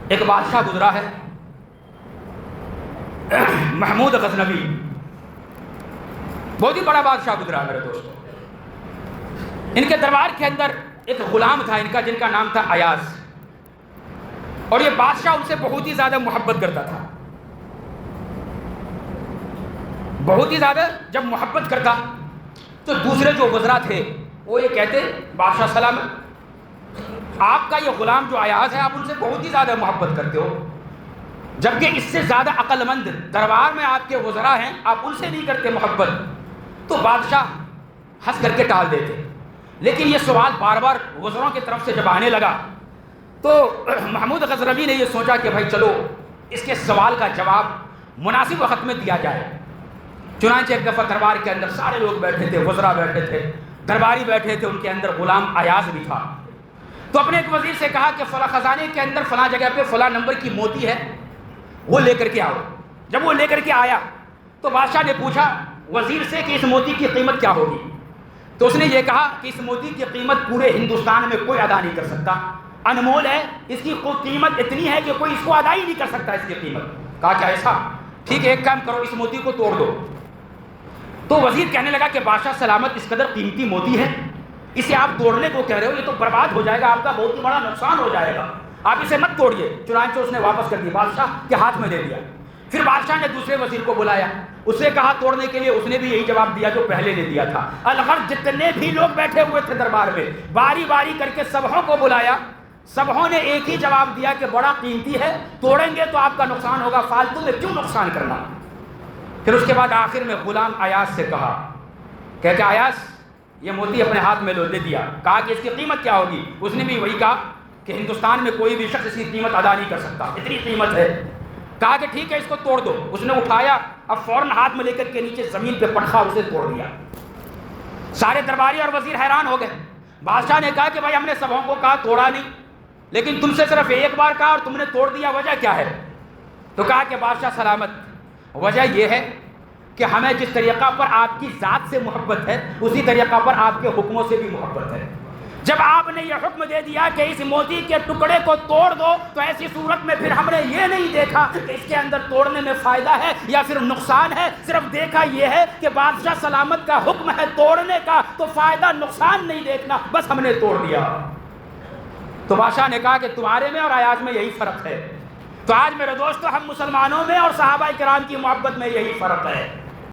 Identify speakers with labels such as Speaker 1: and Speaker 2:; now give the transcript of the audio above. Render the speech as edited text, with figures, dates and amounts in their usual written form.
Speaker 1: ایک بادشاہ گزرا ہے محمود غزنوی، بہت ہی بڑا بادشاہ گزرا میرے دوستو۔ ان کے دربار کے اندر ایک غلام تھا ان کا، جن کا نام تھا ایاز، اور یہ بادشاہ ان سے بہت ہی زیادہ محبت کرتا تھا، بہت ہی زیادہ۔ جب محبت کرتا تو دوسرے جو وزراء تھے وہ یہ کہتے، بادشاہ سلامت، آپ کا یہ غلام جو ایاز ہے، آپ ان سے بہت ہی زیادہ محبت کرتے ہو، جبکہ اس سے زیادہ عقل مند دربار میں آپ کے وزراء ہیں، آپ ان سے نہیں کرتے محبت۔ تو بادشاہ ہنس کر کے ٹال دیتے، لیکن یہ سوال بار بار وزراء کی طرف سے جب آنے لگا تو محمود غزنوی نے یہ سوچا کہ بھائی چلو اس کے سوال کا جواب مناسب وقت میں دیا جائے۔ چنانچہ ایک دفعہ دربار کے اندر سارے لوگ بیٹھے تھے، وزراء بیٹھے تھے، درباری بیٹھے تھے، ان کے اندر غلام ایاز بھی تھا۔ تو اپنے ایک وزیر سے کہا کہ فلاں خزانے کے اندر فلاں جگہ پہ فلاں نمبر کی موتی ہے، وہ لے کر کے آؤ۔ جب وہ لے کر کے آیا تو بادشاہ نے پوچھا وزیر سے کہ اس موتی کی قیمت کیا ہوگی؟ تو اس نے یہ کہا کہ اس موتی کی قیمت پورے ہندوستان میں کوئی ادا نہیں کر سکتا، انمول ہے، اس کی قیمت اتنی ہے کہ کوئی اس کو ادا ہی نہیں کر سکتا اس کی قیمت۔ کہا کیا ایسا؟ ٹھیک ہے، ایک کام کرو، اس موتی کو توڑ دو۔ تو وزیر کہنے لگا کہ بادشاہ سلامت، اس قدر قیمتی موتی ہے، اسے آپ توڑنے کو کہہ رہے ہو، یہ تو برباد ہو جائے گا، آپ کا بہت ہی بڑا نقصان ہو جائے گا، آپ اسے مت توڑیے۔ چنانچہ اس نے واپس کر دی، بادشاہ کے ہاتھ میں دے دیا۔ پھر بادشاہ نے دوسرے وزیر کو بلایا، اس سے کہا توڑنے کے لیے، اس نے بھی یہی جواب دیا جو پہلے نے دیا تھا۔ الغرض جتنے بھی لوگ بیٹھے ہوئے تھے دربار میں، باری باری کر کے سبھوں کو بلایا، سبھوں نے ایک ہی جواب دیا کہ بڑا قیمتی ہے، توڑیں گے تو آپ کا نقصان ہوگا، فالتو میں کیوں نقصان کرنا۔ پھر اس کے بعد آخر میں غلام ایاز سے کہا کہ ایاز یہ موتی اپنے ہاتھ میں لو، دے دیا۔ کہا کہ اس کی قیمت کیا ہوگی؟ اس نے بھی وہی کہا کہ ہندوستان میں کوئی بھی شخص اس کی قیمت ادا نہیں کر سکتا، اتنی قیمت ہے۔ کہا کہ ٹھیک ہے، اس کو توڑ دو۔ اس نے اٹھایا، اب فوراً ہاتھ میں لے کر کے نیچے زمین پہ پٹخا اسے توڑ دیا۔ سارے درباری اور وزیر حیران ہو گئے۔ بادشاہ نے کہا کہ بھائی ہم نے سبھوں کو کہا توڑا نہیں، لیکن تم سے صرف ایک بار کہا اور تم نے توڑ دیا، وجہ کیا ہے؟ تو کہا کہ بادشاہ سلامت، وجہ یہ ہے کہ ہمیں جس طریقہ پر آپ کی ذات سے محبت ہے، اسی طریقہ پر آپ کے حکموں سے بھی محبت ہے۔ جب آپ نے یہ حکم دے دیا کہ اس موتی کے ٹکڑے کو توڑ دو، تو ایسی صورت میں پھر ہم نے یہ نہیں دیکھا کہ اس کے اندر توڑنے میں فائدہ ہے یا پھر نقصان ہے، صرف دیکھا یہ ہے کہ بادشاہ سلامت کا حکم ہے توڑنے کا، تو فائدہ نقصان نہیں دیکھنا، بس ہم نے توڑ دیا۔ تو بادشاہ نے کہا کہ تمہارے میں اور ایاز میں یہی فرق ہے۔ تو آج میرے دوستو، ہم مسلمانوں میں اور صحابہ کرام کی محبت میں یہی فرق ہے۔